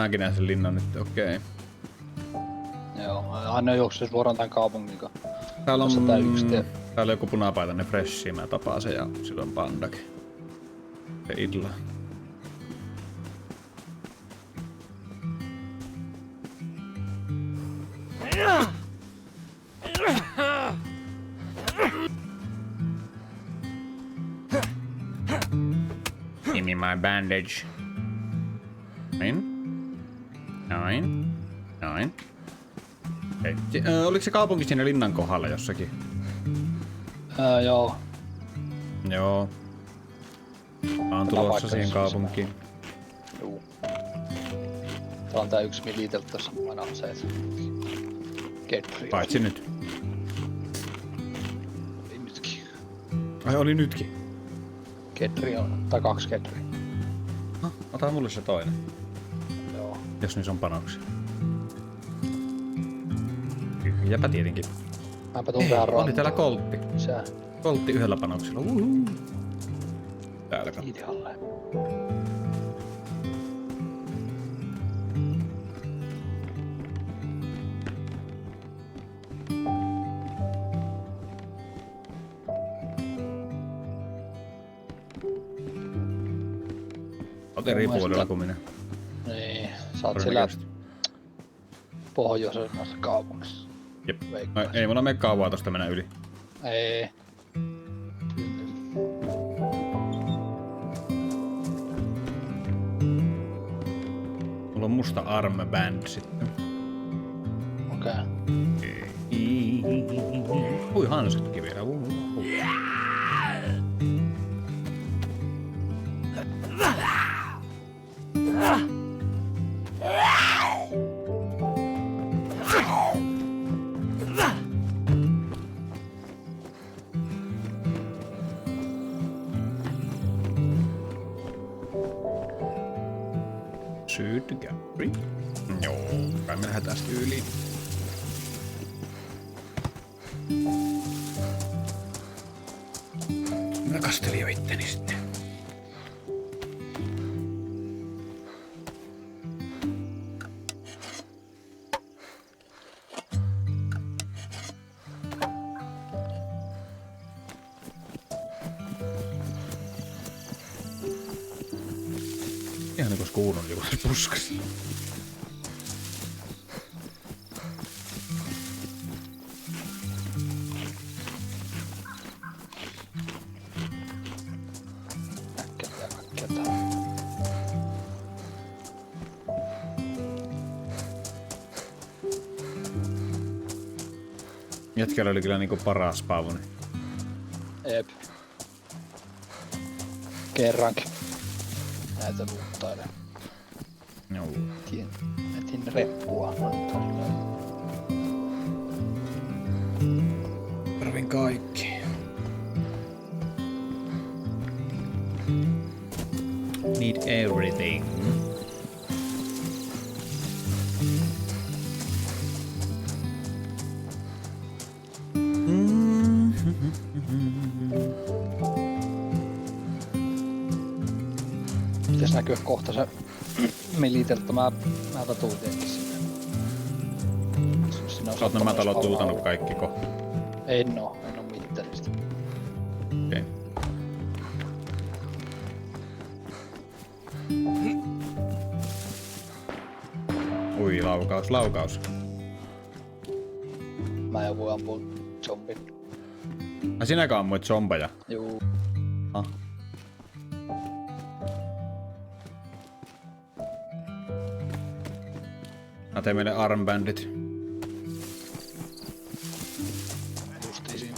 mäkin näen sen linnan nyt, okei. Joo, aina juoksee suoraan tän kaupungin kanssa. Täällä on, Tää yksi tie. täällä on joku punapaitainen freshi, mä tapaan sen ja silloin pandakin. Se idla. Give me my bandage. Noin. Oliko se kaupunki siinä linnan kohdalla jossakin? Joo. Joo. Mä oon tulossa siihen kaupunkiin. Juu. Tää on tää yksi militeltä tossa mukana on se, että... Ketri. Paitsi nyt. Ei nytkin. Ai oli nytkin. Ketri on, tai 2 ketri. Ota mulle se toinen. Joo. Jos niissä on panoksia. Tyhjäpä tietenkin. Mäpä tuun tähän rantaan. Oli täällä koltti. Sää. Koltti yhdellä panoksella. Uhuhu. Täällä katso. Idealle. Oot eri puolella kuin minä. Niin, sä oot siellä pohjoisemmassa kaupungissa. Jep. No, ei mulla mene kauaa tosta mennä yli. Ei. Mulla on musta armband sitten. Okei. Ui hansetkin vielä. Sydgäppi. Joo, kai me lähdetään tästä yli. Mä kastelin jo itteni sitten. Ihan niinku kuulun joku tässä puskassa. Äkkiä. Jätkällä oli kyllä niinku paras pavuni. Jep. Kerrankin. Näitä luuttailee. Joo. Etin reppua. Tarvin kaikki. Need everything. Pitäis näkyä kohta se militeltä. Mäpä tuun tietenkin sinne. Sä oot nämä talot tuutanut kaikki kohta. En oo mittelistä. Okei. Ui, laukaus. Mä en voi ampua zombin. Sinäkö ammuit zombeja? Juu. Ah. Mä tein meille armbandit. Justiin siinä.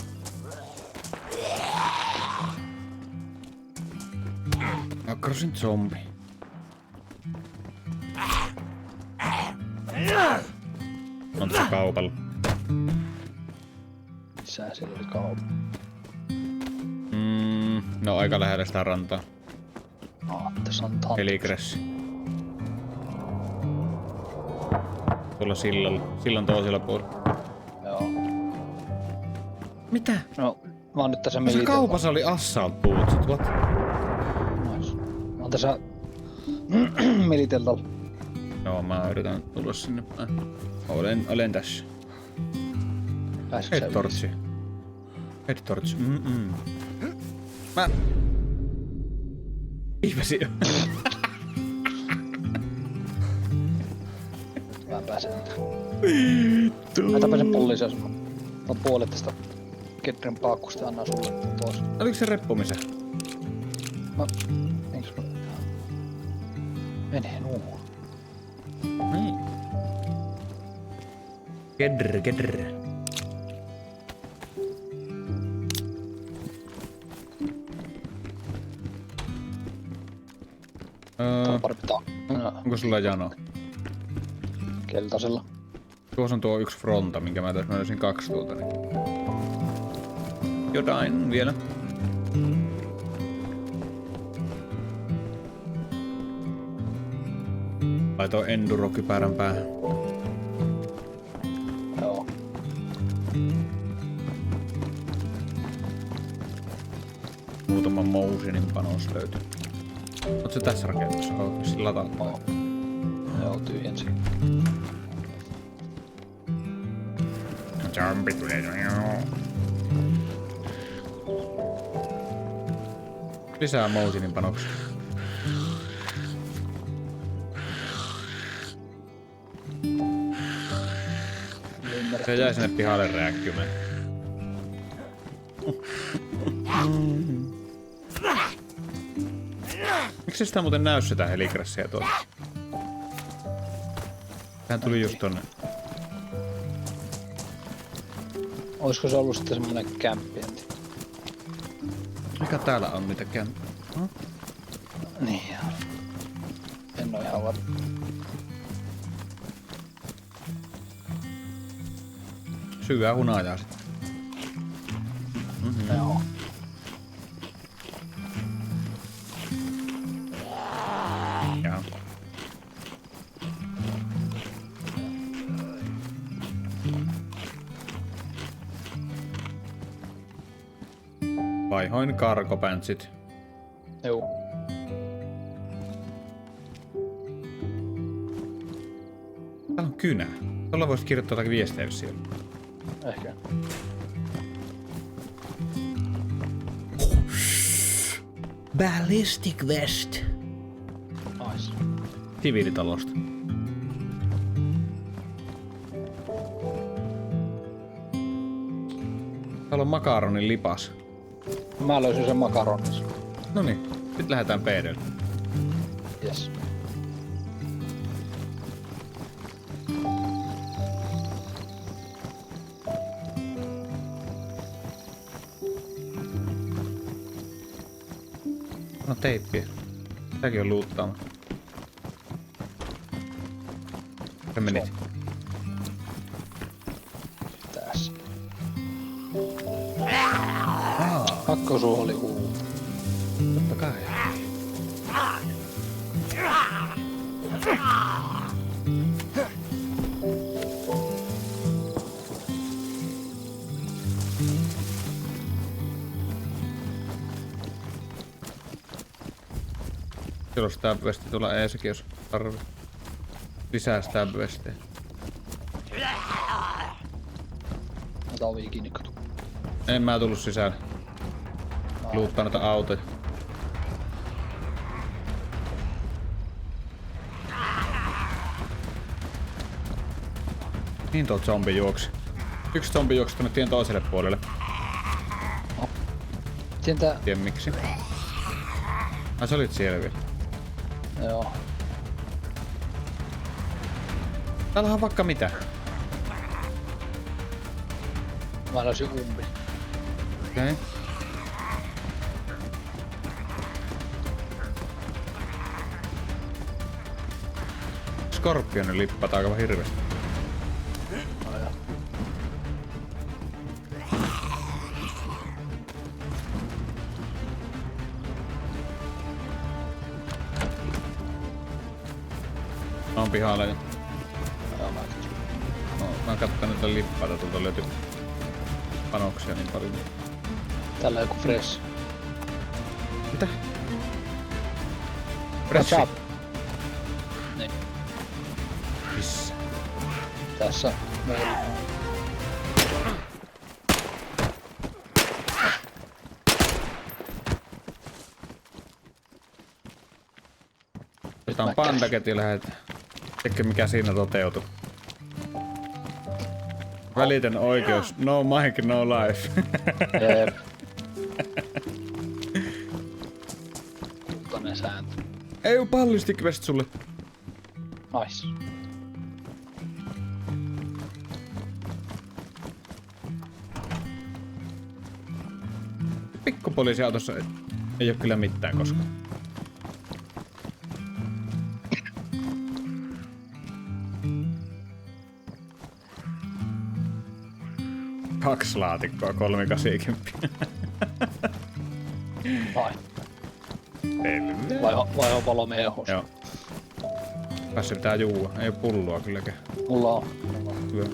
Akrosin zombi. On tässä kaupalla. Missähän siellä oli kauppa? No aika lähellä sitä rantaa. Tässä on tantti. Heligressi. Tuolla sillalla. Sillan toisella puolella. Joo. Mitä? No, mä oon nyt tässä Se militeltä. kaupassa oli assault bootsit, what? Nice. Mä oon tässä militeltä. Joo, mä yritän tulla sinne päin. Olen tässä. Pääsitkö sä Headtorchi. Headtorchi. Mä... Ihmesi. Mä pääsen. Vittu. Mä tapasin pulliseas. Mä puolet tästä Kedrin paakkusta annan sulle pois. Oliko se reppumisen? Eiks mä... Menee nuu. Niin. Kedr. Pari pitää. Onko sulla jano? Keltaisella. Tuossa on tuo yksi fronta, minkä mä tässä löysin 2 tuolta. Niin. Jotain vielä. Laitoin enduro-kypärän päähän. Joo. Muutama motionin panos löytyy. Oot se tässä rakennuksessa? Oot sillä latalla? Joo, tyhjensi. Jumpi tulee. Lisää motionin panoksia. Se jäi sinne pihalle rääkkymään. Miksi sitä muuten näy sitä helikrassia tuolta? Tähän tuli just tonne. Olisiko se ollut sitten semmonen kämppienti? Mikä täällä on mitä kämppää? Niin joo. En oo ihan varma. Syvää hunajaa sitten. Joo. Jaa. Vaihoin karkopäntsit. Joo. Täällä on kynä. Tuolla voisit kirjoittaa jotakin viestejä siellä. Ehkä. Ballistic vest. Nice. Siviilitalosta. Täällä on makaronin lipas. Mä löysin sen makaronis. Noniin, sit lähdetään peedelle. Yes. No teippiä. Tämäkin on luuttaama. Se menit. Tässä. Pakkosuoli uu. Totta kai. Siellä on stab-vesti tuolla eessäkin, jos tarvii. Lisää stab-vestejä. Ota ovi kiinni, kato. En mä tullut sisään. Luuttaa noita autoja. Niin tuo zombi juoksi. Yksi zombi juoksi tonne tien toiselle puolelle. Tiedän Tien miksi. Ai sä olit siellä vielä. joo. Täällä on vaikka mitä. Mä löysin umpi. Okei. Okay. Skorpionin lippaat aika hirveästi. No joo. Mä oon pihalla jo. Joo, Mä oon kattonut niitä lippaita, tuolta löytyy panoksia niin paljon. täällä on joku fresh. Mitä? What's Pressi. up? Niin. Missä? Tässä meillä. Otetaan pandaket ja lähdetään. Tekee mikä siinä toteutui. Välitön oikeus. No mic, no life. Jep. Kultainen sääntö. Ei oo ballistic vest sulle. Nice. Pikkupoliisiautossa ei oo kyllä mitään koskaan. Kaksi laatikkoa, 380. Vai. Vai on valo miehus? Joo. Tässä pitää juua. Ei oo pulloa kylläkään. Mulla on Hyvä.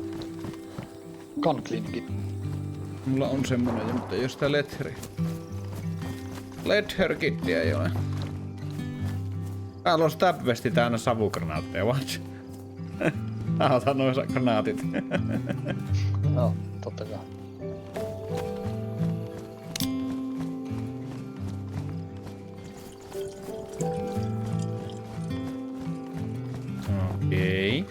gun clinicit. Mulla on semmonen, mutta ei oo sitä Ledheri. Ledher-kittiä ei ole. Täällä on stab-vesti täynnä savugranaatteja, watch. Mä otan noissa granaatit. Joo, totta kai. Okei.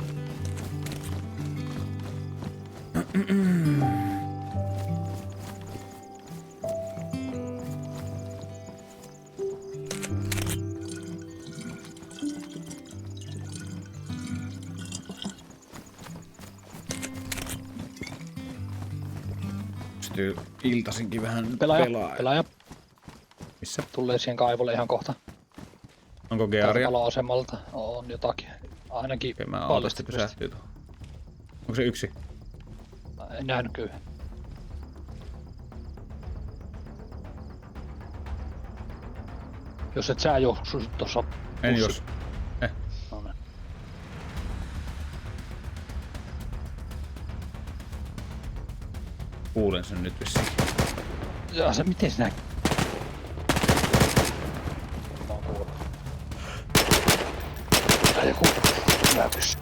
Pystyy iltasinkin vähän Pelaaja. Missä? Tulee siihen kaivolle ihan kohta. Onko gearia? Paloasemalta on jotakin. Ainakin Okei, mä autosti pysähtyy tuohon. Onko se yksi? En nähnyt kyllä. Jos et sä juoksu tossa. En jos. No niin. Kuulen sen nyt vissiin. Ja se miten sinä? Mä oon kuullut. Tää joku läpys.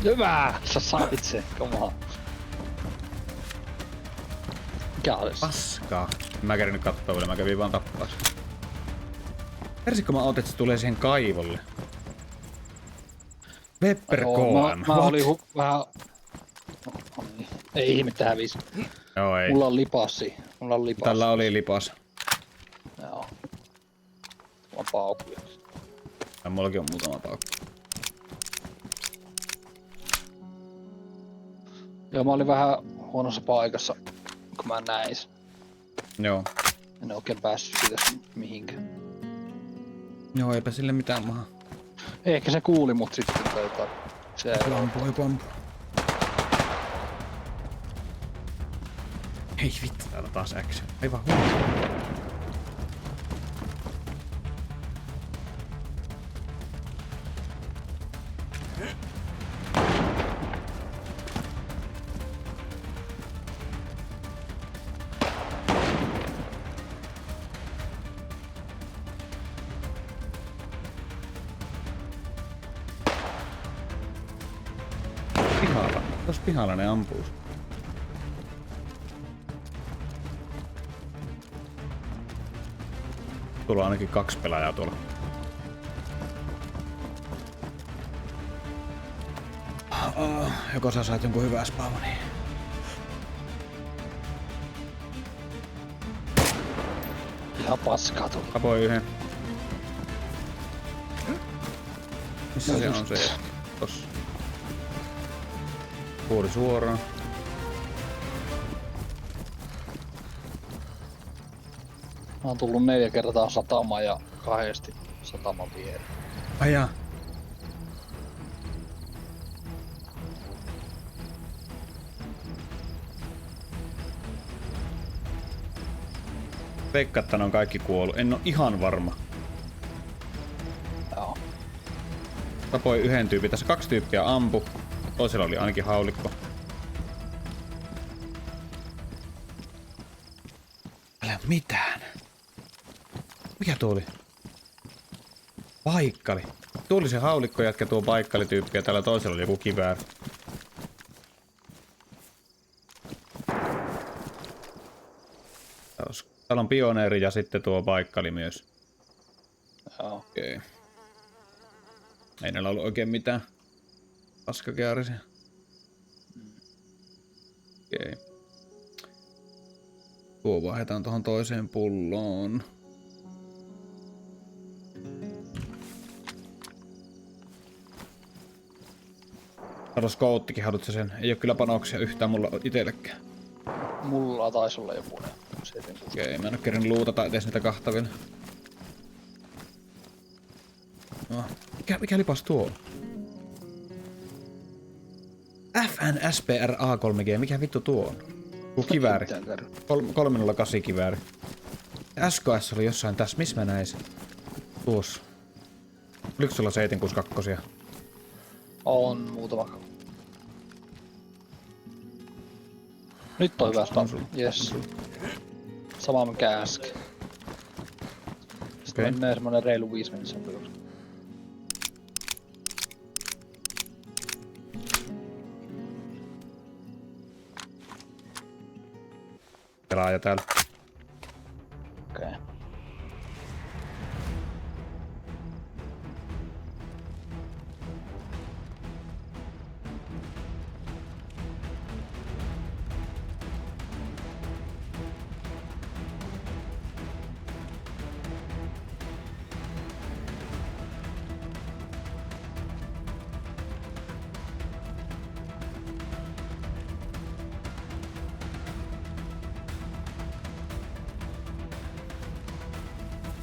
Hyvä! Sä sait sen, come on. Mikä olis? Paskaa. Mä kärin kattoo vielä, mä kävin vaan tappaa sen. Kärsikö mä oot, että se tulee siihen kaivolle? Pepper Cohen. Mä olin vähän... Ei ihmettä hävisi. Joo, ei. Mulla on lipassi. Tällä oli lipas. Joo. On paukkuja. Ja mullakin on muutama paukku. Joo, mä olin vähän huonossa paikassa, kun mä näin sen. Joo. En oikein päässyt siitä mihinkään. Joo, eipä sille mitään maha. Ehkä se kuuli mut sitten se Pampu. Ei vittu, täällä taas action. Aivan huono. Pihalla. Tos pihalla ne ampuu. Tuolla on ainakin 2 pelaajaa tuolla. Joko sä saat jonkun hyvää spawnia? ihan paskaa tuli. Tapoi yhden. Missä se on se? Tossa. Puoli suoraan. Mä oon tullut 4 kertaa satamaan ja 2 sataman viereen. Ai jaa. Veikkaan, että ne on kaikki kuollut. En oo ihan varma. Joo. Tapoi yhden tyypin. Tässä 2 tyyppiä ampu. Toisella oli ainakin haulikko. Älä mitään. Mikä tuo oli? Paikkali. Tuo oli se haulikko jätkä tuo paikkalityyppi ja täällä toisella oli joku kivääri. Täällä on pioneeri ja sitten tuo paikkali myös. Joo. Okei. Okay. Ei näillä ollut oikein mitään paskakearisia. Okei. Okay. Tuo vaihdetaan tuohon toiseen pulloon. Kato skouttikin, haluatko sen? Ei oo kyllä panoksia yhtään mulla itellekään. Mulla taisi olla joku. Okei, mä en oo kerran luutata edes niitä kahta vielä. No, mikä lipas tuo? FNSPR A3G, mikä vittu tuo on? Tuo kivääri. 308 kivääri. SKS oli jossain tässä, missä mä näin sen? Tuossa. Oliko sulla 762? On muutama. Nyt on hyvä start. Yes. Sama mikä äsken. Sitten menee semmonen reilu 5 minuuttia. Pelaaja täällä. Okei. Okay.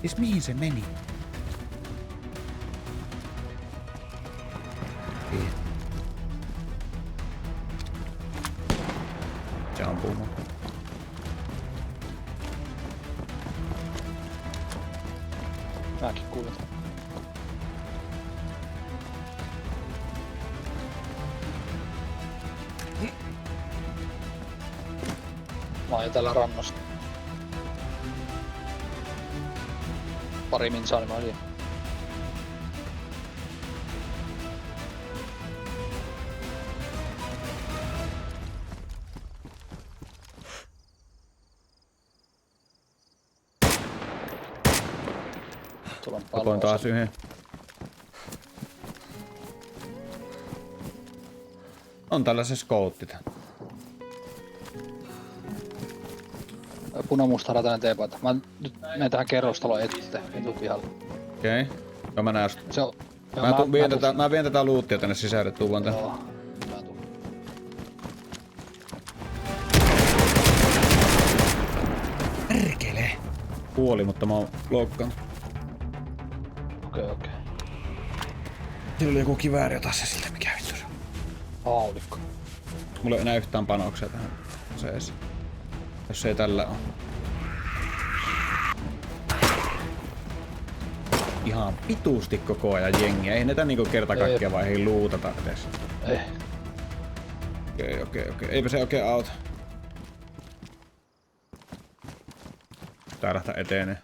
Siis mihin se meni? Se ampuu mua. Mäkin kuljetan. Mä oon jo täällä rannasta. Pari minsaa, niin mä olisin. Tuolla on Tapoin taas yhden. On tällä se skoutti tää. Punamusta ratainen teepaita. Mä nyt menen tähän kerrostaloon eteen, en tuu pihalle. Okei. Okay. Joo, mä näen. Se on... Mä vien tätä luuttia tänne sisälle, tuu vaan tänne. Joo, mä tuun. Perkele! Kuoli, mutta mä oon loukkaantunut. Okei. Sillä oli joku kivääri, ota se siltä, mikä vittu se on. Haulikko. Mulla ei enää yhtään panoksia tähän aseeseen. Jos ei tällä oo. Ihan pituusti koko ajan jengiä. Ei näitä niinku kerta kaikkiaan vaan ei luutata edes. Ei. Okei. Eipä se oikein auta. Tää lähtee etenee.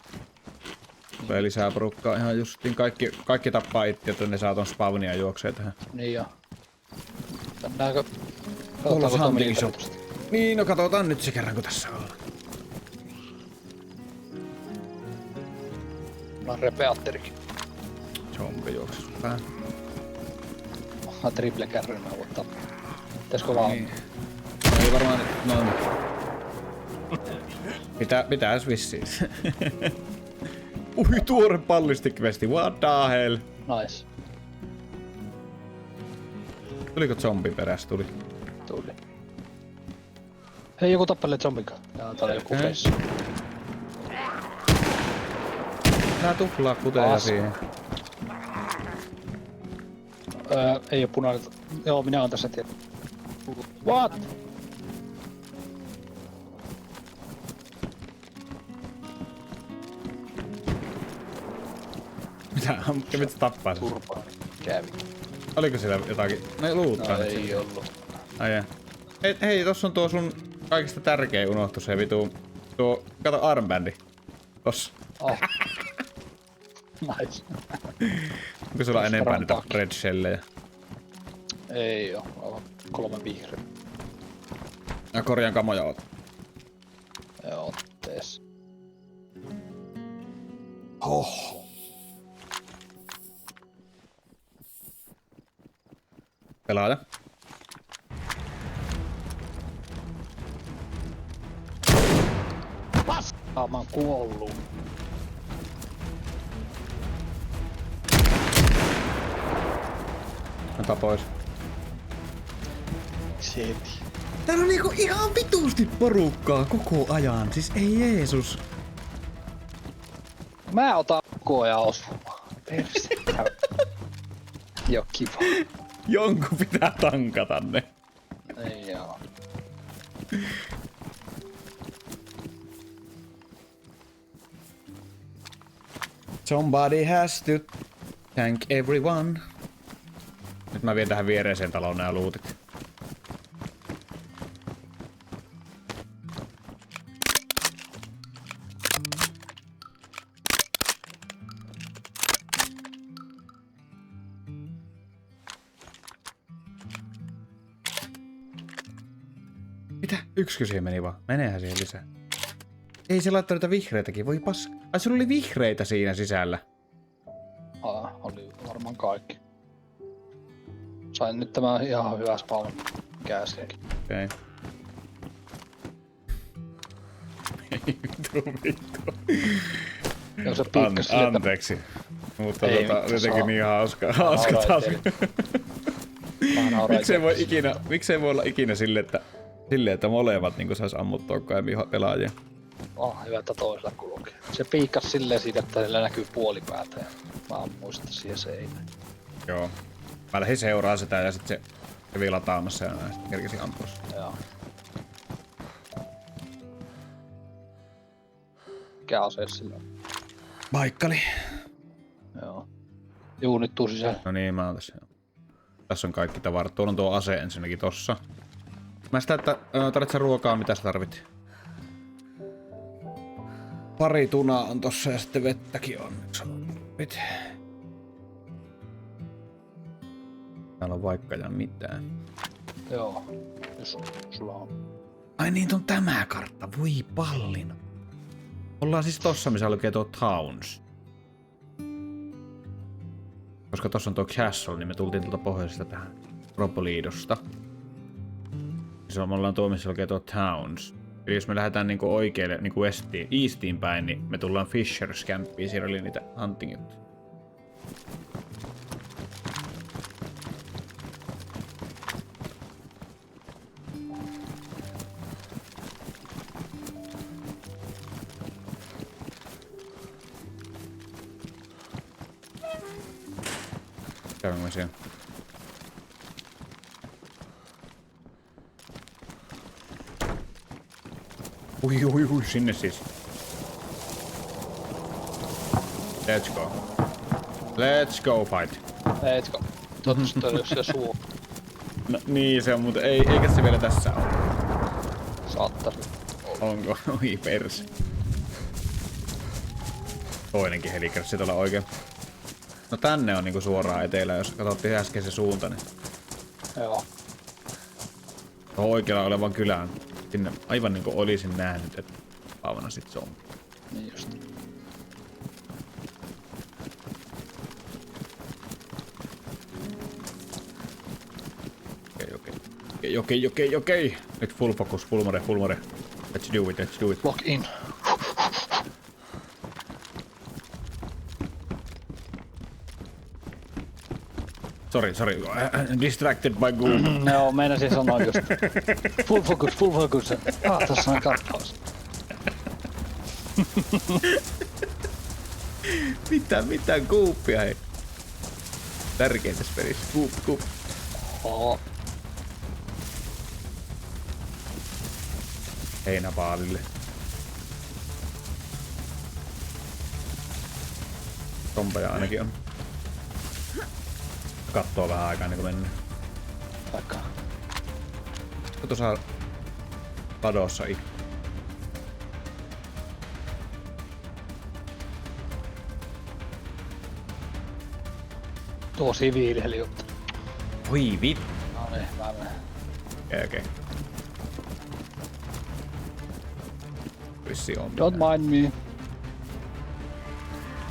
Tulee lisää porukkaa ihan justiin. Kaikki tappaa itse, että ne saa ton spawnia juoksee tähän. Niin joo. Nähdäänkö? Tuolla on hanti iso. Niin, no katsotaan nyt se kerran kun tässä ollaan. Mulla on repeatterikin. Zombi juoksis pää. Mä oon triple kärryn, mä voin tappaa. Pitäisikö vaan... Niin. Ei varmaan noin. Pitäis vissiin. Tuore pallistikvesti, what the hell? Nice. Tuliko zombi perässä? Tuli. Hei, joku tappelee zombikaan. Jaa, täällä joku face. Tää tuplaa kuteja siihen. Ei oo punainen. Joo, minä oon tässä tiedä. What? Mitä? Kävit sä tappaa sen? Turpaan. Kävi. Oliko siellä jotakin? No luuttaa. No ei ollu. Ai jää. Hei, tossa on tuo sun kaikista tärkein unohtu se vitu. Tuo, kato armbändi. Tossa. Oh. Nice. Onko sulla enempää niitä red shellejä? Ei oo, aivan 3 vihreä. Ja korjaan kamoja oot. Joo, tees. Pelaaja. Paskaa, mä oon kuollut. Ota pois. Sieti. Täällä on niinku ihan vituusti porukkaa koko ajan. Siis ei Jeesus. Mä otan koko ajan osumaan. Persettä. Joo, kiva. Jonkun pitää tankata ne. Ei joo. Somebody has to thank everyone. Nyt mä vien tähän viereiseen taloon nää lootit. Mitä? Yksikö siihen meni vaan? Meneehän siihen lisää. Ei se laittaa niitä vihreitäkin, voi paska. Ai sulla oli vihreitä siinä sisällä. Oli varmaan kaikki. Sain nyt tämän ihan hyvä spawn käsiäkin. Okei. Ei vittu. Joo, se piikkas sille, että Anteeksi. Mutta Ei, jotenkin niin hauska taas. mä nauran Miksei voi olla ikinä silleen, että molemmat niin sais ammuttua kaikkia pelaajia? Hyvä, että toisella kulkee. Se piikkas silleen siitä, että sillä näkyy puolipäätä ja mä ammuin sitä siihen seinään. Joo. Mä lähdin seuraa sitä ja sit se kävi lataamassa ja näin sit kerkesin ampua. Joo. Mikä ase sillä on? Paikkali. Joo. Juu, nyt tuu sisälle. No niin, mä oon tässä. Tässä on kaikki tavarat. Tuolla on tuo ase ensinnäkin tossa. Mä sitä, että tarvitset ruokaa, mitä sä tarvit? Pari tunaa on tossa ja sitten vettäkin on. Nyt. Täällä on vaikka ja mitään. Joo. Jos sulla on. Ai niin, on tämä kartta. Voi pallina. Ollaan siis tossa, missä lukee tuo Towns. Koska tossa on tuo Castle, niin me tultiin tuolta pohjoisesta tähän Propolidosta. Siis me ollaan tuo, missä lukee tuo Towns. Eli jos me lähdetään niinku oikealle, niinku eastiin päin, niin me tullaan Fisher's Campiin. Siellä oli niitä hunting-juttuja. Käydään siellä. Ui, sinne siis. Let's go. Let's go fight. Eetkö? Toivottavasti toi jos se suu. No niin, se on muuten. Eikä se vielä tässä ole. Saattais. Onko? Oi perse. Toinenkin helikrassi tuolla oikein. No tänne on niinku suoraan etelä, jos katsottiin äsken se suunta, niin Joo. tuohon oikealla olevan kylään. Sinne aivan niinku olisin nähnyt, että paavana sit se on. Niin just. Okei. Nyt full focus, full mode. Let's do it. Lock in. Sorry. Distracted by Google. Joo, meinasin sanoa just. Full focus. Tossa on katkaus. Mitä kuuppia hei. Tärkeintä tässä pelissä. Kuup. Oo. Heinäpaalille. Tompeja ainakin on. Kattoo vähän aikaa ennen kuin mennään. Vaikka. Tuossa padossa Tuo siviili juttu. Oi vittu. No niin, mä menen. Okei. Vissi on. Don't mind me.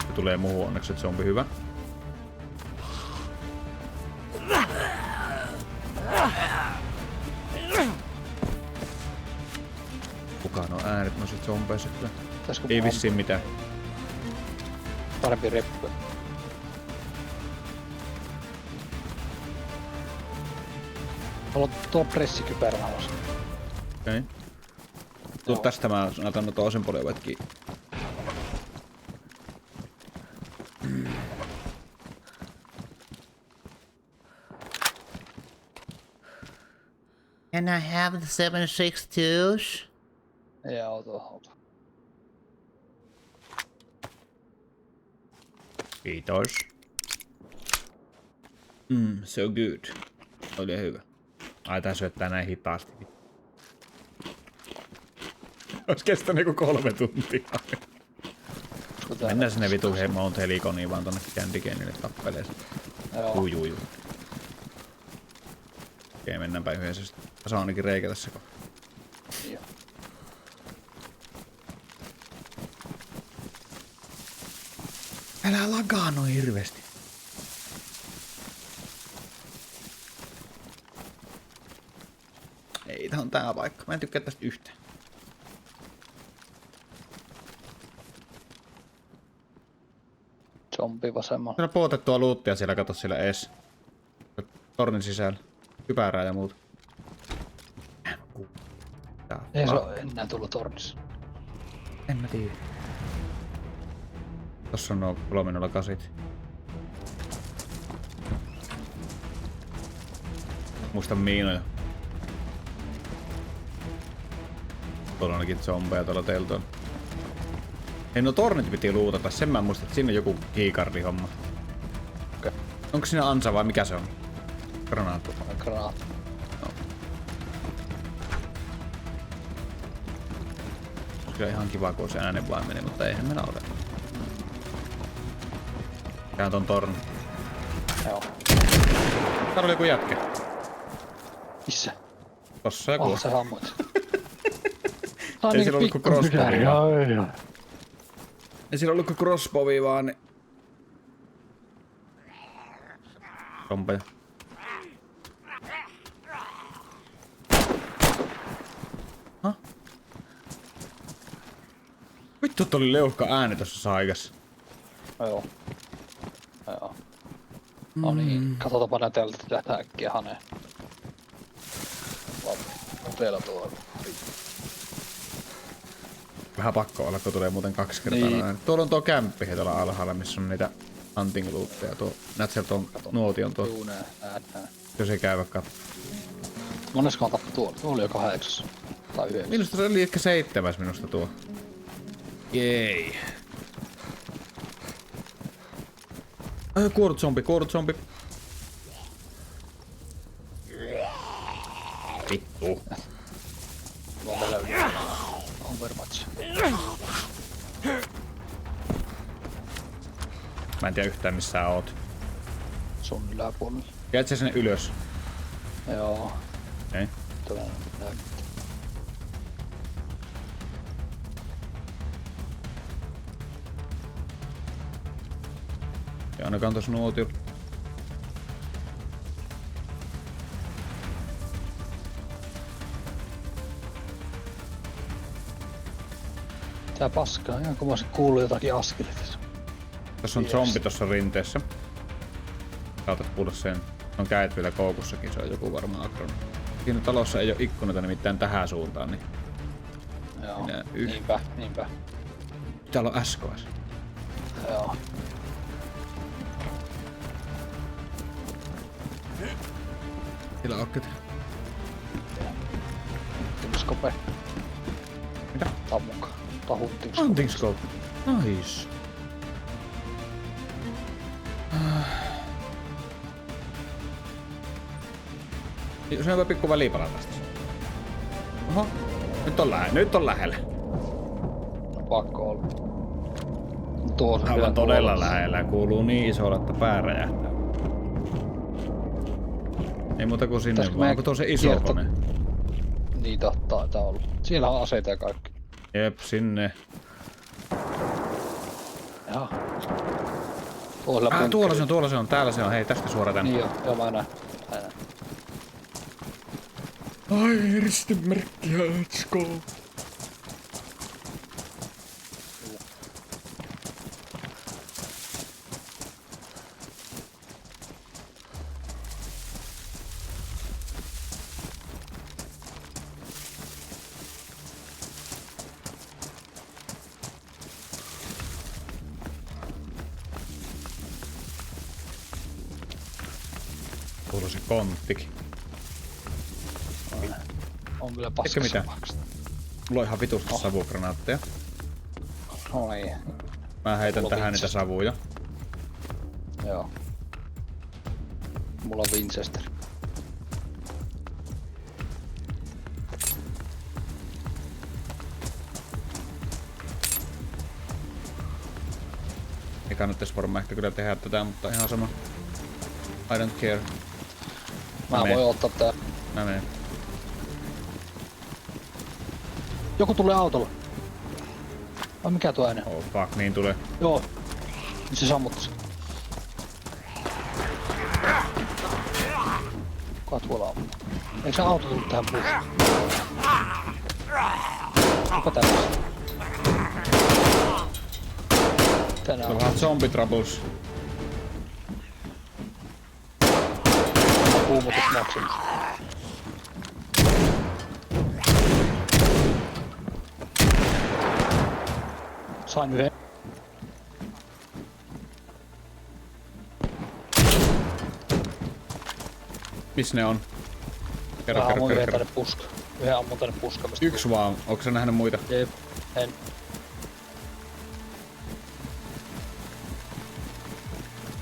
Se tulee muuhun onneksi, että se on hyvä. Kukaan on äänet noista zombeista kyllä. Ei vissiin mitään. Parempi reppu. Haluat tuo pressikypärän alas. Okei. Tuu tästä mä otan toisen puolen ovet kiinni. Can I have the 762s? Ei auto. Kiitos. So good. Oli hyvä. Ai tää syöttää näin hitaasti. Ois kestänyt joku 3 tuntia. Mennään sinne vitu Mount Heliconiin vaan tonne Candy Canelle tappeleeseen. Joo. Juu. Okei, mennäänpä yhdessä. Tässä on ainakin reikä tässä kohtaa. Joo. Älä lagaa noin hirveesti. Ei, tää on tää paikka. Mä en tykkää tästä yhtään. Zombi vasemmalla. Siellä on puotettua luuttia siellä, kato siellä ees. Tornin sisällä. Kypärää ja muuta. Ei se oo enää tullut tornissa. En mä tiedä. Tossa on nuo 308. Muista miinoja. Tuolla on ainakin zombeja tuolla teltoilla. Ei no tornit piti luutata, sen mä muistan, että siinä on joku kiikardihomma. Okei. Onko siinä ansa vai mikä se on? Granaatti. Granaatti. No. Olisi kyllä ihan kiva, kun se äänen vaan meni, mutta eihän mennä ole. Käyn ton tornin. Joo. Täällä oli joku jätkä. Missä? Tossa joku. Se hammuit. Ei sillä ollut kuin crossbowi vaan. Joo. Ei sillä ollut kuin crossbowi vaan, niin... Zombeja. Huh? Vittu, tuli leuhka ääni tossa saikassa. Joo. No niin, katsotaanpa nää teltat lähtee äkkiä haneen. Nopeella tuolla. Vähän pakko olla, kun tulee muuten 2 kertaa Niin. ääni. Tuolla on tuo kämppi tuolla alhaalla, missä on niitä hunting lootteja. Näet sieltä on nuotion tuo. Juu, näin. Jos ei käy vaikka. Monesko on tappu tuolla? Tuo oli jo 8. Tai 9. Minusta se oli ehkä 7 minusta tuo. Jei. Kuorut zombi. Vittu. Mulla on löydy. Overwatch. Mä en tiedä yhtään missä sä oot. Sun yläpuolella. Jäät sä sinne ylös? Joo. Ei. Tulee näyttää. Ja ainakaan tossa nuotiolla. Tää paskaa ihan kovasti kuuluu jotakin askelit. Tossa on zombi tossa rinteessä. Saatat kuulla sen. On käet vielä koukussakin, se on joku varmaan akroni. Siinä talossa ei oo ikkunoita nimittäin tähän suuntaan, niin Joo. minä Niinpä. täällä on SKS. Joo. Siellä on okket. Huntingskope. Mitä? Tammukka. Tai huntingskope. Hunting scope. Nice. Se on pikku välipala tästä. Oho. Nyt on lähellä. Pakko olla. Tuo on Aivan todella lähellä. Kuuluu niin isolla, että pää räjähtää. Ei muuta kuin sinne Pitäisikö vaan. meidän Onko tuo se iso kierto- kone? Niin taitaa olla. Siellä on aseita ja kaikki. Jep, sinne. Jaha. Tuolla Tuolla se on, täällä se on. Hei, tästä suoraan tänne. Niin joo, mä näen. Ai, ristimerkkiä, let's go. Tuolla se konttikin. On kyllä Eikö paskassa mitään? paikasta. Mulla on ihan vitusti savugranaatteja. No niin. Mä heitän Mulla on tähän niitä Winchester. savuja. Joo. Mulla on Winchester. Ei kannattais varmaan ehkä kyllä tehdä tätä, mutta ihan sama. I don't care. Mä menen. voin ottaa tää. Mä menen. Joku tulee autolla. Vai mikä tuo ääni? Oh fuck, niin tulee. Joo. Nyt se sammutti sen. Kuka tuolla on? Eikö se auto tullut tähän bussiin? Kuka tämmössä? Tänään Se on on vähän zombie troubles. kuumutus maksimissa. Sain yhden. Missä ne on? Kerro, Mä kerro, ammun kerro, yhden kerro. tänne puska. Yhden ammun tänne puskamista. Yksi vaan. Onko sä nähnyt muita? Jep. En.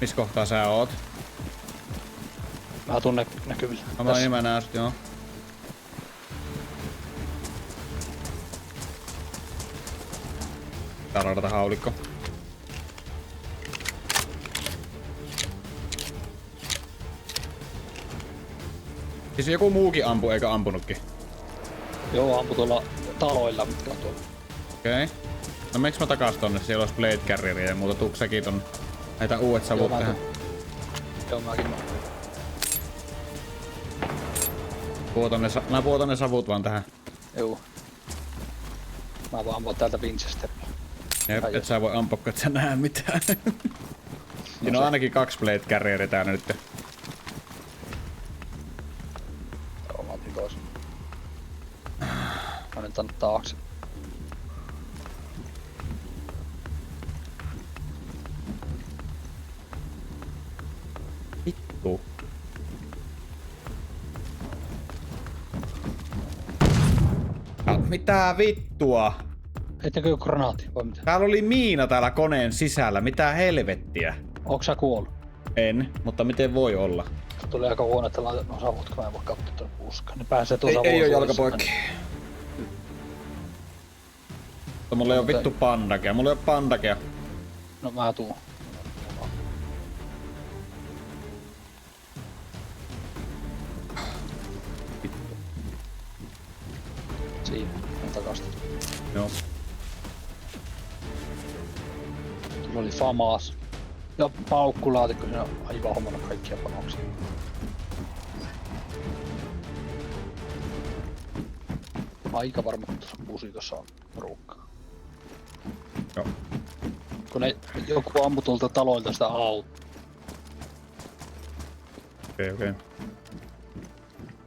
Missä kohtaa sä oot? Mä tuun näkyville. Mä näen sut, joo. Täällä on haulikko. Siis joku muukin ampuu eikä ampunutkin. Joo, ampu tuolla taloilla, mitkä on tuolla. Okei. Okay. No meiks mä takas tonne? Siellä olisi Blade Carrieria ja muuta. Tuuks säkin ton? Näitä uudet savut Joo, mä tähän. Joo, mäkin. Mä puotan ne savut vaan tähän. Joo. Mä voin ampua täältä Winchester. Jep, Ai et sä voi ampua, kun et sä näe mitään. Siinä on ainakin 2 Blade Carrieria täällä nyt. Joo, mä otin toisen. Mä menen tänne taakse. Vittu. Mitä vittua? Ettekö joku granaatti vai mitä? Täällä oli miina täällä koneen sisällä. Mitä helvettiä? Onko sä kuollut? En, mutta miten voi olla? Tuli aika huono, että laitat no savut, kun mä en voi katsoa tuonne puskaan. Ne pääsee tuossa Ei oo vuosissa. jalkapoikki. Mulla ei oo vittu pandakea. Mulla ei oo pandakea. No mä tuun. Siinä, on takasta. Joo. Tuolla oli Famas. Ja paukkulaatikko, siinä on aivan hommana kaikkia panoksia. Aika varma, että tuossa pusikossa on porukkaa. Joo. Kun ne joku ampui tuolta taloilta sitä autoa. Okei, okei.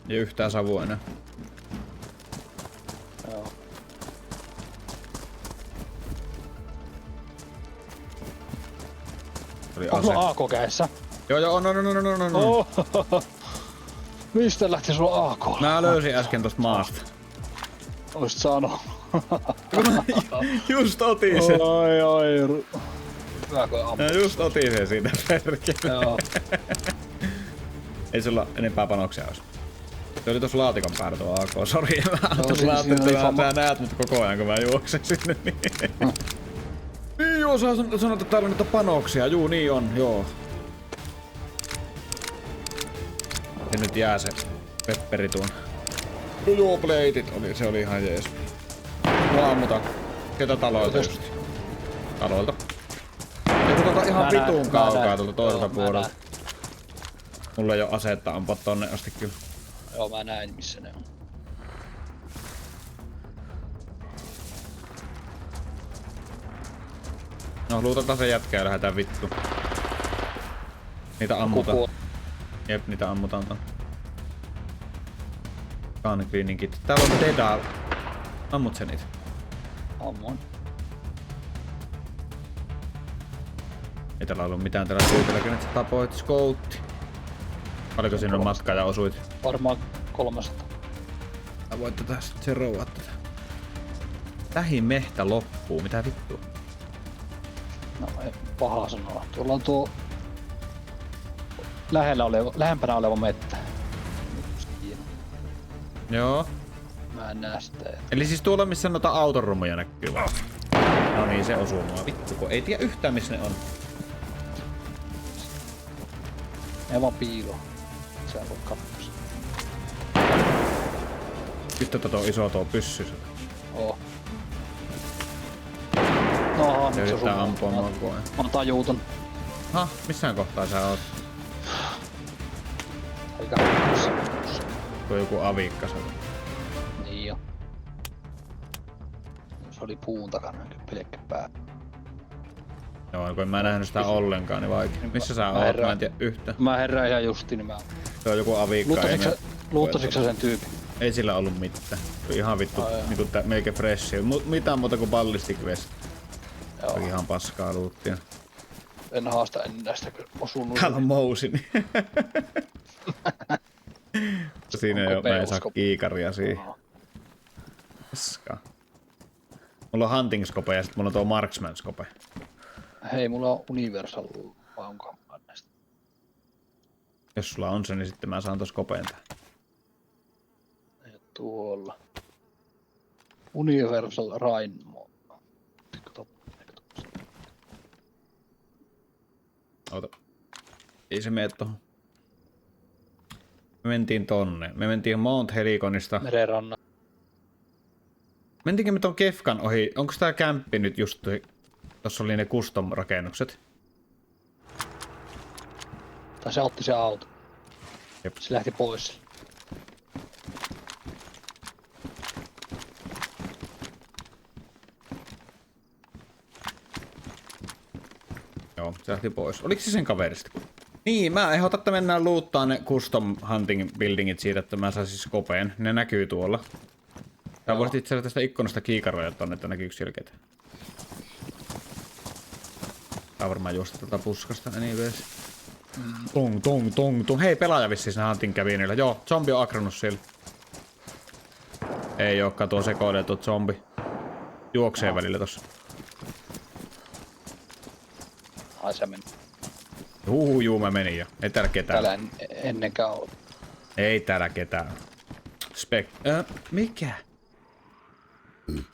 Ei yhtään savua enää. Joo. Oli Onko ase. sulla AK kädessä? Joo, on. Oh. Mistä lähti sulla AK? Mä löysin äsken tosta maasta. Oisit saanut. Just otin sen. Oi. Hyvä kun ampui. Mä just otin sen siitä perkele. Joo. Ei sulla enempää panoksia ois. Se oli tossa laatikon päällä tuo AK, sori. Mä siinä ajattelin, oli että fama. sä näet mut koko ajan kun mä juoksen sinne. Niin joo, sä sanot, että täällä on niitä panoksia. Juu, niin on, joo. Se nyt jää se pepperi tuon. Joo, pleitit oli, se oli ihan jees. Mua ammutaan. Ketä taloilta just? Taloilta. Eiku tota ihan vitun kaukaa tuolta toiselta puolelta. Mulla ei oo asetta ampua tonne asti kyllä. Joo, mä näin missä ne on. No luutataan se jätkä ja lähdetään vittu. Niitä ammutaan. Jep, niitä ammutaan ton. Gun cleaning kit. Täällä on Deda. Ammut sä niitä? Ammun. Ei täällä ollut mitään täällä syytellä, kenet sä tapoit. Scoutti. Paljonko siinä on matkaa ja osuit? Varmaan 300. Mä voin tätä sit seuraavaa tätä. Lähimehtä loppuu, mitä vittua? No ei paha sanoa. Tuolla on tuo lähempänä oleva mettä. Joo. Mä en näe sitä. Eli siis tuolla missä noita autorumuja näkyy vaan. No niin, se osuu mua. Vittu, kun ei tiedä yhtään missä ne on. Ne vaan piilo. Sä voi katsoa. Vittu, tuo iso tuo pyssy. Oo. No, Se nyt se yrittää ampua mua koko ajan. Mä tajuuton. Ha, missään kohtaa sä oot? Aika hyvässä. Tuo joku avikka se. Niin jo. Se oli puun takana, pelkkä pää. Joo, kun en mä nähnyt sitä ollenkaan, niin vaikea. Missä sä oot? Mä en tiedä yhtä. Mä herään ihan justiin, niin mä... Se on joku avikka. Luuttasitko sä sen tyypin? Ei sillä ollut mitään. Ihan vittu, niinku melkein freshi. Mitään muuta kuin ballistic vest. Joo. Ihan paskaa luuttia. En haasta ennen näistä osunut. Täällä on mousin. Siinä ei oo, mä en saa kiikaria siihen. Paskaa. Mulla on hunting scope ja sit mulla on tuo marksman scope. Hei, mulla on universal, vai onko näistä? Jos sulla on se, niin sitten mä saan tos skopeen tähän. Ja tuolla. Universal Rainmo. Ota. Ei se mene tohon. Me mentiin tonne. Me mentiin Mount Heliconista. Merenrannan. Mentiinkö me ton Kefkan ohi? Onko tää kämppi nyt just... Tossa oli ne custom-rakennukset. Tai se otti se auto. Jep. Se lähti pois. Joo, se lähti pois. Oliko se sen kaverista? Niin, mä ehdotan, että mennään luuttaan ne custom hunting buildingit siitä, että mä saisin skopeen. Ne näkyy tuolla. Tää voisit itse asiassa tästä ikkunasta kiikaroja tonne, että näkyykö selkeitä. Tää varmaan juosta tätä puskasta anyways. Tong. Hei, pelaaja vissiin siinä hunting cabinilla. Joo, zombi on akrannut siellä. Ei ookaan tuo sekoideltu zombi. Juoksee välillä tossa. Ai se meni. Juu, mä menin jo. Ei täällä ketään. Täällä ennenkään ollut. Ei täällä ketään. Mikä?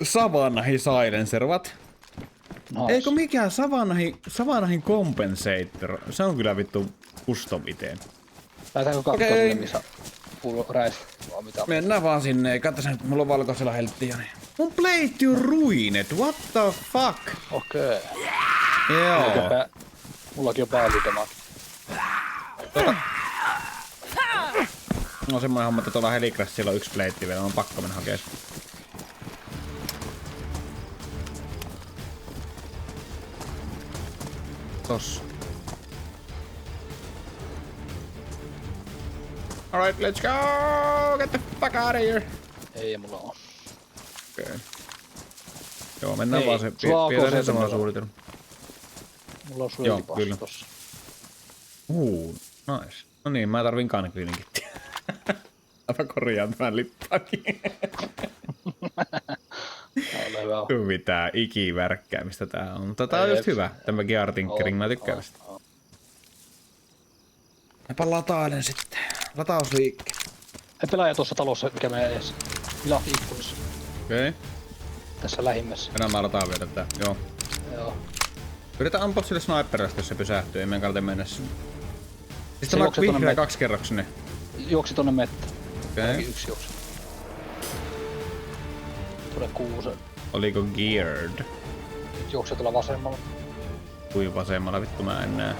Savannahi silencer, what? Nice. Eikö mikään Savannahin compensator? Se on kyllä vittu custom iteen. Lähdetäänkö katsomaan, Okei. missä pullo räiskyy, mitä? Mennään vaan sinne, ei katso nyt, mulla on valkoisella helttiä. Niin. Mun plate on ruined, what the fuck? Okei. Joo. Mullakin on päällydema. No semmoinen homma, että tuolla Helicrashilla on yksi plate vielä, on pakko mennä hakemaan. Tossa. Alright, let's go! Get the fuck out of here! Ei mulla on. Okei. Joo, mennään Hei, vaan se sulla on piirre se sama semmoinen. suunnitelma. Mulla on Joo, suojelipas kyllä. tossa. Nice. No niin, mä tarvin gun cleaning kittiä. Mä korjaan tämän lippaakin. Ole hyvä. Mitään ikivärkkäämistä tää on. Mutta tää on just hyvä. Tämä Gear Tinkering, mä tykkään tästä. Mäpä latailen sitten. Latausliikke. Ei pelaaja tuossa talossa, mikä menee ees. Vilahti ikkunissa. Okei. Tässä lähimmässä. Enää mä lataan vielä tätä. Joo. Joo. Yritän ampua sille sniperista, jos se pysähtyy. Ei meidän kannata mennä sinne. Siis tämä juoksee tuonne vihreä kaksikerroksinen. juoksi tonne mettään. Okei. Ainakin yksi juoksi. Tulee kuusen. Oliko geared? Juoksee tuolla vasemmalla. Kuin vasemmalla, vittu mä en näe.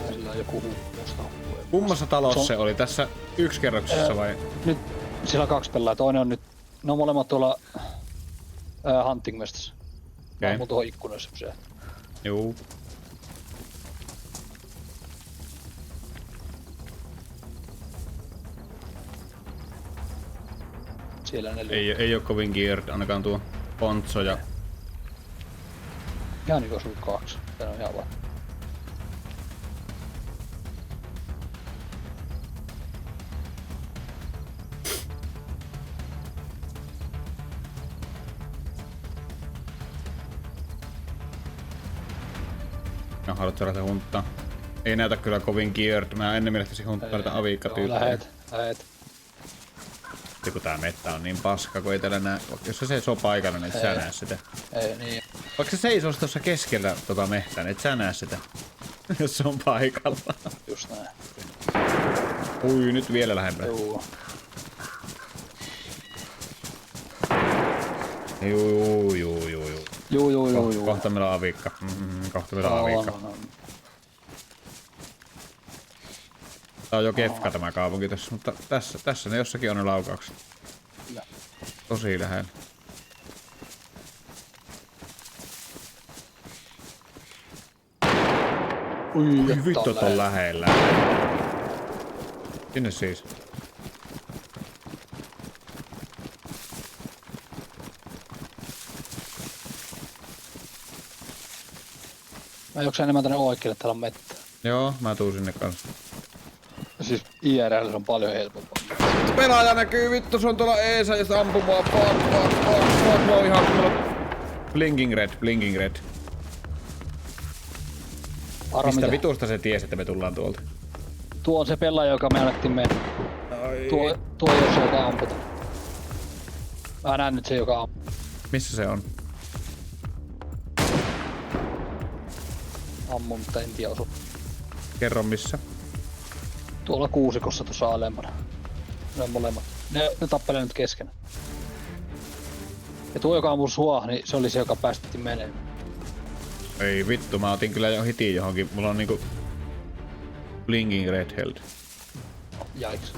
Sillä on joku musta hukku. Kummassa talossa se oli? Tässä yksikerroksessa vai? Nyt siellä on 2 pelaajaa. Toinen on nyt... Ne on molemmat tuolla... Hunting Mestassa. Mä oon mun tuohon ikkunoissa se. Juu. Siellä ne Ei oo kovin geared, ainakaan tuo Pontso ja... ihan niinku osu 2. Tää on ihan vaan. No, haluat sellaista hunttaa? Ei näytä kyllä kovin geared. Mä ennen mielestäni hunttaa näitä aviikkatyyppejä. Lähet. Ja kun tää mettä on niin paska, kun ei täällä näe... Jos se seisoo paikalla, niin et sä näe sitä. Ei niin. Vaikka se seisois tuossa keskellä tota mehtää, niin et sä näe sitä. Jos se on paikalla. Just näin. Ui, nyt vielä lähempänä. Juu. Juu. Kohta meillä on avikka. Kohta meillä on avikka. Tää on jo kefka tämä kaupunki tässä, mutta tässä ne jossakin on ne laukaukset. Kyllä. Tosi lähellä. Ui vittu, että on lähellä. Sinne siis. Mä juoksen enemmän tänne oikealle, täällä on mettä. Joo, mä tuun sinne kanssa. Siis IRL se on paljon helpompaa. Pelaaja näkyy vittu, se on tuolla eessä ja se ampuu mua. Fuck, mä oon ihan... Blinking red. Mistä vitusta se tiesi, että me tullaan tuolta? Tuo on se pelaaja, joka me annettiin mennä. Tuo ei oo se, joka amputa. Mä näen nyt se, joka ampuu. Missä se on? Ammu, mutta en tiedä osu. Kerro missä. Tuolla kuusikossa tuossa alempana. Ne on molemmat. Ne tappelee nyt kesken. Ja tuo, joka ampui sua, niin se oli se, joka päästettiin menemään. Ei vittu, mä otin kyllä jo hitiin johonkin. Mulla on niinku... Blinking red held. Jaiks.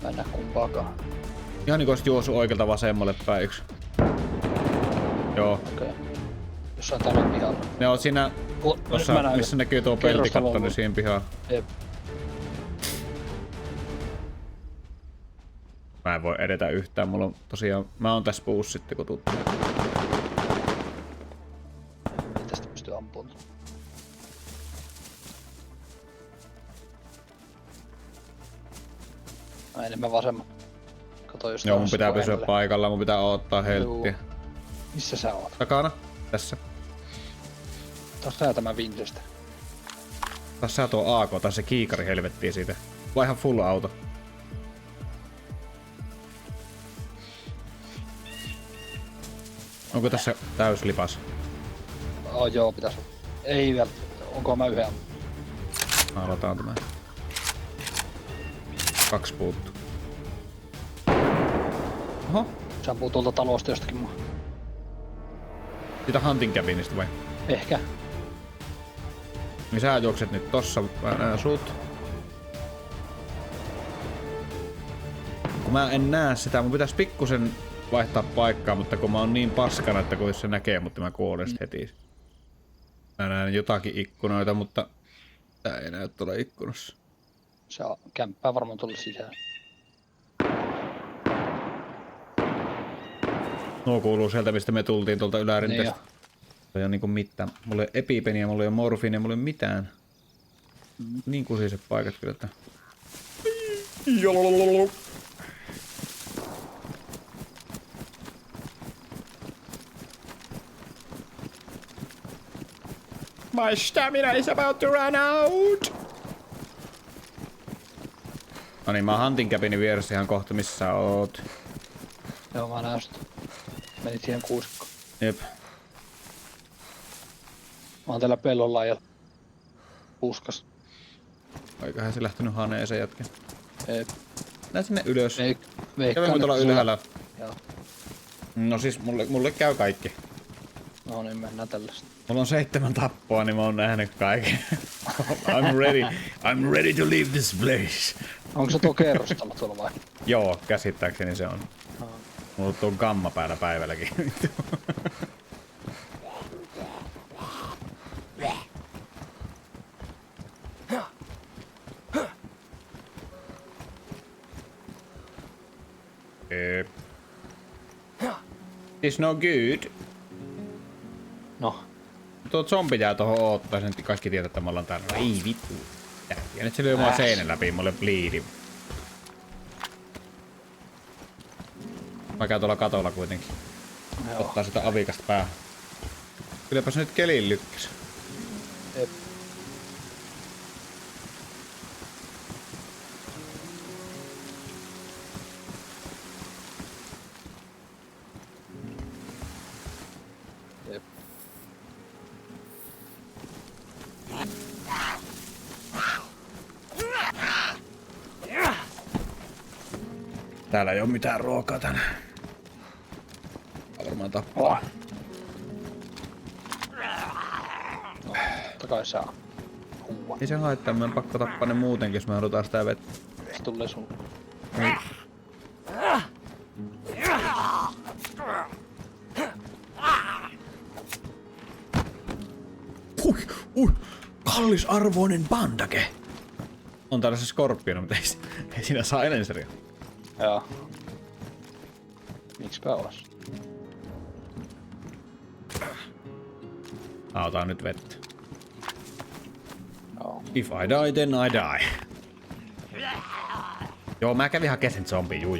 Mä en näe kumpaakaan. Ihan niinku oisit juossut oikealta vasemmalle päin yksi. Joo. Okei. Jossain talon pihalla. Ne on siinä... Tossa, missä näkyy tuo peltikatto, niin siihen pihaan. Jep. Mä en voi edetä yhtään, mulla on tosiaan... Mä oon tässä puussa sitten, kun tuttu. Ei tästä pysty ampumaan. Mä enemmän vasemman. Kato just. Joo, mun pitää pysyä paikalla, mun pitää odottaa helttiä. Missä sä oot? Takana? Tässä. Tossa tämä Winchester. Tässä tuo AK, tai se kiikari helvettiin siitä. Vai ihan full auto. Onko tässä täyslipas? Oh, joo, pitäis. Ei vielä. Onko mä yhden? Aloitetaan tämä. 2 puuttu. Oho. Se ampuu tuolta talosta jostakin mua. Sitä hunting cabinista vai? Ehkä. Niin sä juokset nyt tossa, mä näen sut. Kun mä en näe sitä, mun pitäis pikkusen vaihtaa paikkaa, mutta kun mä oon niin paskana, että kun se näkee, mutta mä kuolen sit heti. Mä näen jotakin ikkunoita, mutta tää ei näy tuolla ikkunassa. Se on kämppää varmaan tullut sisään. Nuo kuuluu sieltä, mistä me tultiin tuolta ylärinteestä. Niin ei ole niinku mitään. Mulla ei epipeniä, mulla ei ole morfiinia, mulla ei ole mitään. Niin kusiset paikat kyllä, että... My stamina is about to run out! No niin, mä oon hunting cabinin vieressä ihan kohta, missä sä oot. Joo, mä näen sitä. Menit siihen kuusikkoon. Jep. Mä oon täällä pellon laajalla. Puskas. Aikahan se lähtenyt haneeseen jätkä. Ei, Näin sinne ylös. veikkaan, Kävin tuolla että ylhäällä. Joo. No siis mulle käy kaikki. No niin, mennään tällaista. Mulla on 7 tappoa, niin mä oon nähnyt kaiken. I'm ready to leave this place. Onko se tuo kerrostalo tuolla vai? Joo, käsittääkseni se on. Aa. Mulla on gamma päällä päivälläkin. It's no good. No, Tuo zombi jää tohon oottaa, sen kaikki tietää, että me ollaan täällä. Ei vittu. Ja nyt se lyö mua seinän läpi, mulle bleedi. Mä käyn tuolla katolla kuitenkin. joo. Ottaa sitä avikasta päähän. Kylläpä se nyt kelin lykkäs. Jep. Jep. Täällä ei oo mitään ruokaa tänään. Varmaan tappaa. No, totta kai saa. Huua. Ei se haittaa, meidän on pakko tappaa ne muutenkin, jos me halutaan sitä vettä. Se tulee sun. Niin. Kallisarvoinen bandake. On täällä se skorpioni, mutta ei siinä saa elenseria. Joo. Miksipä ois? Mä otan nyt vettä. Joo. If I die, then I die. Joo, mä kävin hakemaan sen zombi, juu.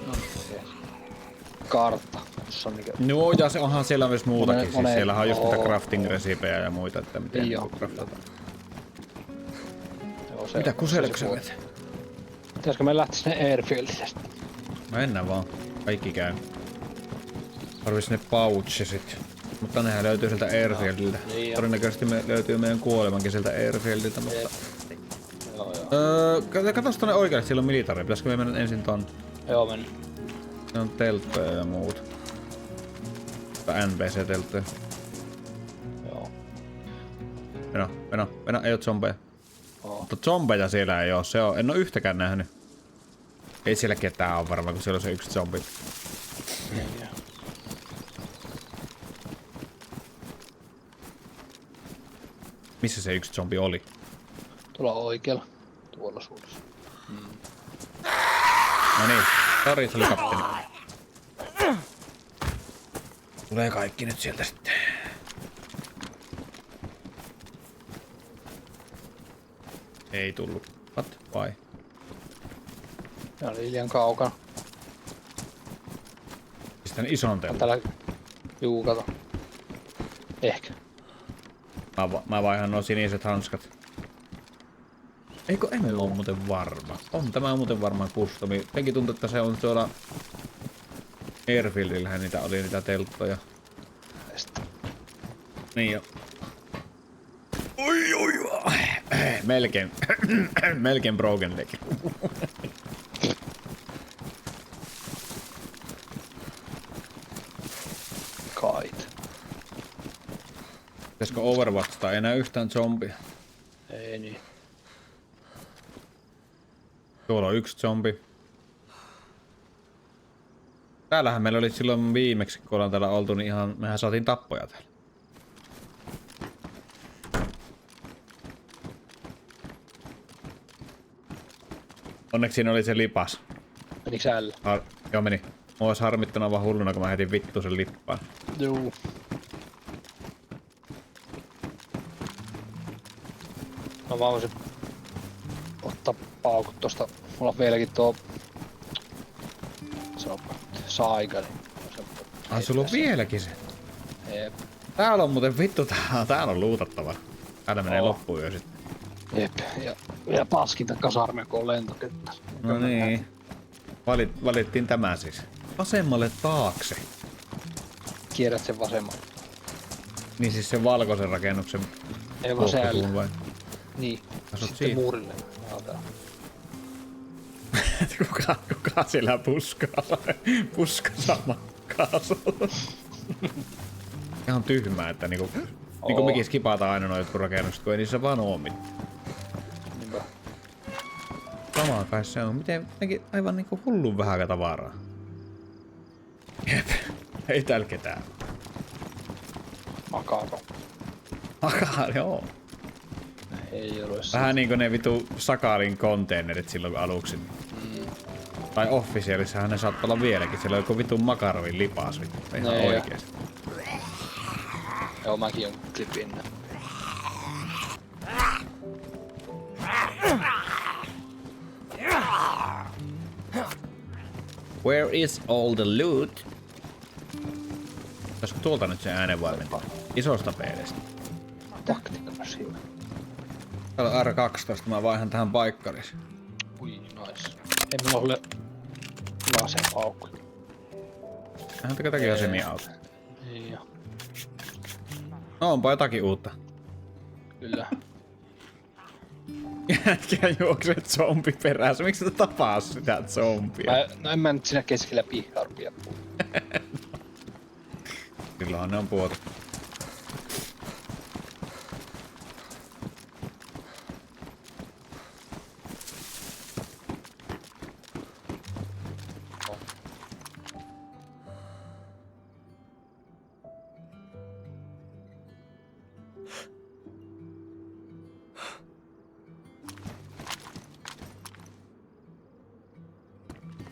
No, okei. Kartta. Tossa on niinkö... No ja se onhan siellä myös muutakin. Siis siellähän on just niitä Oo. crafting-resipejä ja muita, että miten Joo. craftataan. Joo, se Mitä on- kuselekselet? Pitäisikö me lähteä sinne Airfieldille? Mennään vaan. Kaikki käy. Tarvis ne pouchesit. Mutta nehän löytyy sieltä Airfieldiltä. Niin jo. Todennäköisesti me löytyy meidän kuolemankin sieltä Airfieldiltä, mutta... Joo, joo. Katos tonne oikealle, siellä on militari. Pitäisikö me mennä ensin tonne? Joo, mennään. Ne on telttoja ja muuta. Tai NPC-telttoja. Joo. Venä, ei oo zombeja. Oo. Mutta zombeja siellä ei oo, se on. En oo yhtäkään nähnyt. Ei siellä ketään oo varmaan, kun siellä on se yksi zombi. Niin, joo. Missä se yksi zombi oli? Tuolla oikealla. Tuolla suunnassa. No niin, sori, se oli kapteeni. Tulee kaikki nyt sieltä sitten. Ei tullut. What? Vai? Ne oli liian kaukana. Siis tän ison On teltan. täällä... Juu, kato. Ehkä. Mä vaihan nuo siniset hanskat. Eikö en oo muuten varma. On tämä muuten varmaan customi. Jotenkin tuntuu, että se on tuolla Airfieldillähän niitä oli niitä telttoja. Tästä. Niin jo. Oi. Melkein. Melkein broken leg. Kait. Pitäisikö Overwatchta enää yhtään zombia? Ei niin. Tuolla on yksi zombi. Täällähän meillä oli silloin viimeksi, kun ollaan täällä oltu, niin ihan, mehän saatiin tappoja täällä. Onneksi siinä oli se lipas. Menikö säällä? Joo meni. Mua olisi harmittanut vaan hulluna, kun mä heitin vittu sen lippaan. Juu. No mä voisin ottaa paukut tosta. Mulla on vieläkin tuo... Se on saiga, niin... Ai sulla on vieläkin se. Jep. Täällä on muuten vittu, täällä on luutattava. Täällä menee Oo. loppuun jo sitten. Jep. Ja paskinta kasarmia, kun on lentokenttä. No niin. Valittiin tämä siis. Vasemmalle taakse. Kierrät sen vasemmalle. Niin siis sen valkoisen rakennuksen Ei vaan säällä. ulkosuun vai? Niin. Asut Sitten siinä? muurille. Tää. kuka siellä puskaa makkaa sulla? Ihan tyhmää, että niinku mekin skipataan aina noin jotkut rakennukset, kun ei niissä vaan oo mitään. Niinpä. Samaa kai se on. Miten jotenkin aivan niinku hullun vähän tavaraa. Jep. Ei täällä ketään. Makaro. Joo. Ei ole Vähän niinku ne vitu Sakalin konteinerit silloin aluksi. Tai Officialissahan ne saattaa olla vieläkin. Siellä on joku vitun makarovin lipas vittu. Ihan Nee, oikeesti. Joo, mäkin on klipin. Where is all the loot? Olisiko tuolta nyt se äänenvaimentaa? Isosta peilistä. Taktiikka siinä. Täällä on R12, mä vaihan tähän paikkaris. Ui, nice. Ei mulla ole lasepaukku. Vähän teka takia semi-auto. Niin jo. No onpa jotakin uutta. Kyllä. Jätkä juoksee zombi perässä. Miksi sä tapaa sitä zombia? No en mä nyt siinä keskellä pihaa rupia puhua. Silloinhan ne on puotu.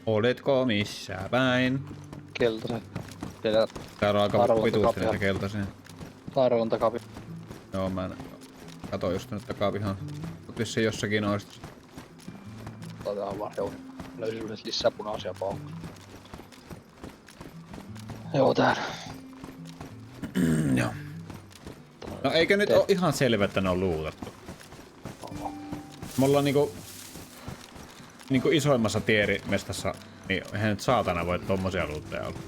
Oletko missä päin? Keltaisen. Siellä Täällä on aika Arvon vituusti takapiha. näitä keltaisia. Taarelon takapi. Joo, mä katoin just nyt takapihan. Mut vissiin jossakin noista. Otetaan vaan, joo. Löysin yhdet lisää punaisia paukkuja. Joo, täällä. Joo. No eikö nyt oo ihan selvä, että ne on luutattu? Me ollaan niinku isoimmassa tierimestassa, niin eihän nyt saatana voi tommosia luutteja olla.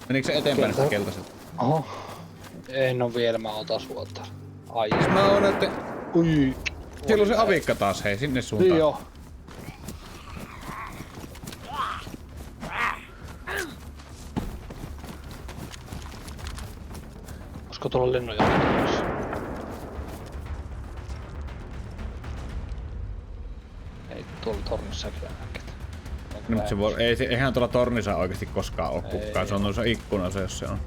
Menikö se eteenpäin näistä keltaiset? Oho. En oo vielä, mä otan suolta. Ai. Mä oon näette... Ui. Siellä on se avikka taas, hei, sinne suuntaan. Niin joo. Olisiko tuolla lennonjohtajassa? Ei tuolla tornissa kyllä näkee. Nyt se voi, eihän tuolla tornissa oikeesti koskaan oo kukaan, se on noissa ikkunassa, jos se on.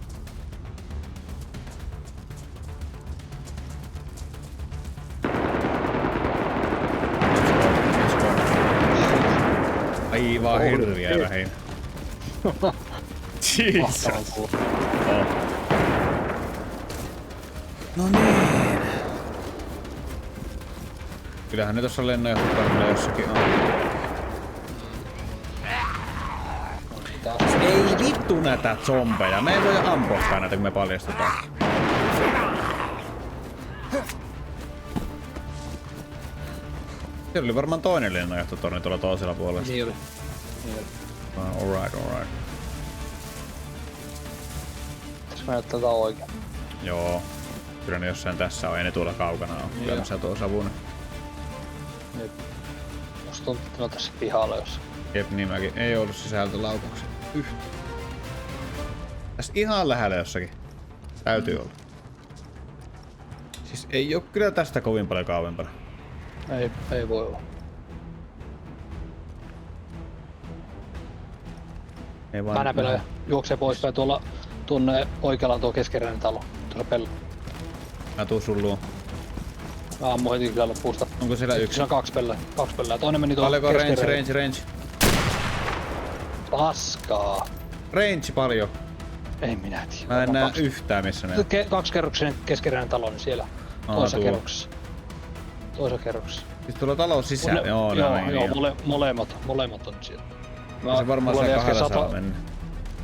Aivan hirviä vähin. Jesus. Oh. No niin. Kyllähän ne tossa lennonjohtotornilla jossakin on. Ei vittu näitä zombeja. Me ei voi ampuakaan näitä, kun me paljastetaan. Siellä oli varmaan toinen lennonjohtotorni tuolla toisella puolella. Niin oli. Alright. Tässä mä näyttää tätä oikein. Joo. Kyllä ne jossain tässä on, ei ne tuolla kaukana on. Kyllä Joo. missä tuo savunen. Nyt. Musta tuntuu, että ne on tässä pihalla jossa. Jep, niin mäkin. Ei ollut sisältölaukauksia. Tässä ihan lähellä jossakin. Täytyy olla. Siis ei oo kyllä tästä kovin paljon kauempana. Ei voi olla. Ei vaan Mänäpelä juoksee poispäin tuonne oikealla on tuo keskeräinen talo. Tuossa pello. Mä tuun sun luo. Mä ammun heti kyllä loppuusta. Onko siellä yksi? Siinä on kaksi pellää. Toinen meni tuohon Paljonko keskeräinen. range? Paskaa. Range paljon. Ei minä tiedä. Mä en näe Kaksi- yhtään missä ne on. Kaksikerroksinen keskeräinen talo, niin siellä toisessa tuo. kerroksessa. Toisessa kerroksessa. Siis tuolla talon sisällä. Joo, molemmat on siellä. Se varmaan mulla oli siellä äsken 200 mennä.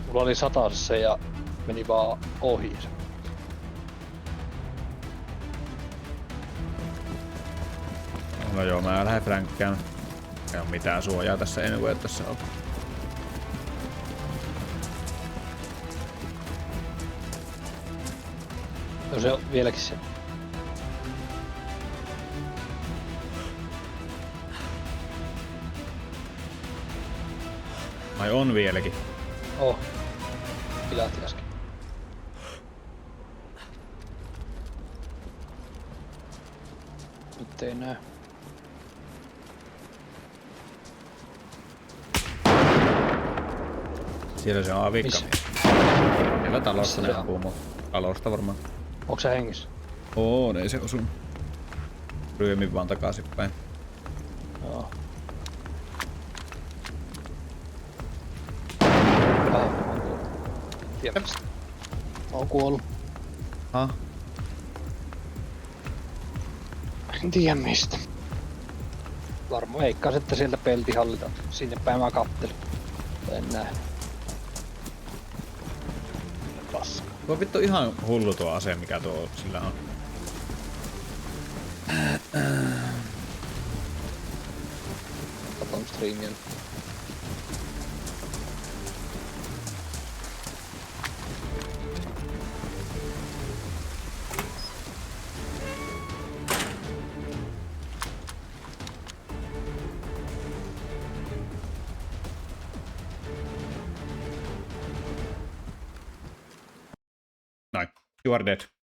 Mulla oli satasessa ja meni vaan ohi. No joo, mä lähden fränkkään. Ei oo mitään suojaa tässä, ei voi tässä olla. No se on vieläkin se. Ai on vieläkin. Oh. Pilatti äsken. Nyt ei näe. Siellä se on avikka. Missä? Siellä talossa Missä ne se on? ampuu mua. Talosta varmaan. Onko se hengissä? Oo, ei se osu. Ryömin vaan takaisinpäin. Joo. Tiedätkö? On kuollut. Ha? En tiedä mistä. Varmaan veikkaas, että sieltä peltihallita. Sinne päin mä kattelin. En näe. Paska. Tuo vittu ihan hullu tuo ase, mikä tuo sillä on. Katon streamia. Noin. You are dead.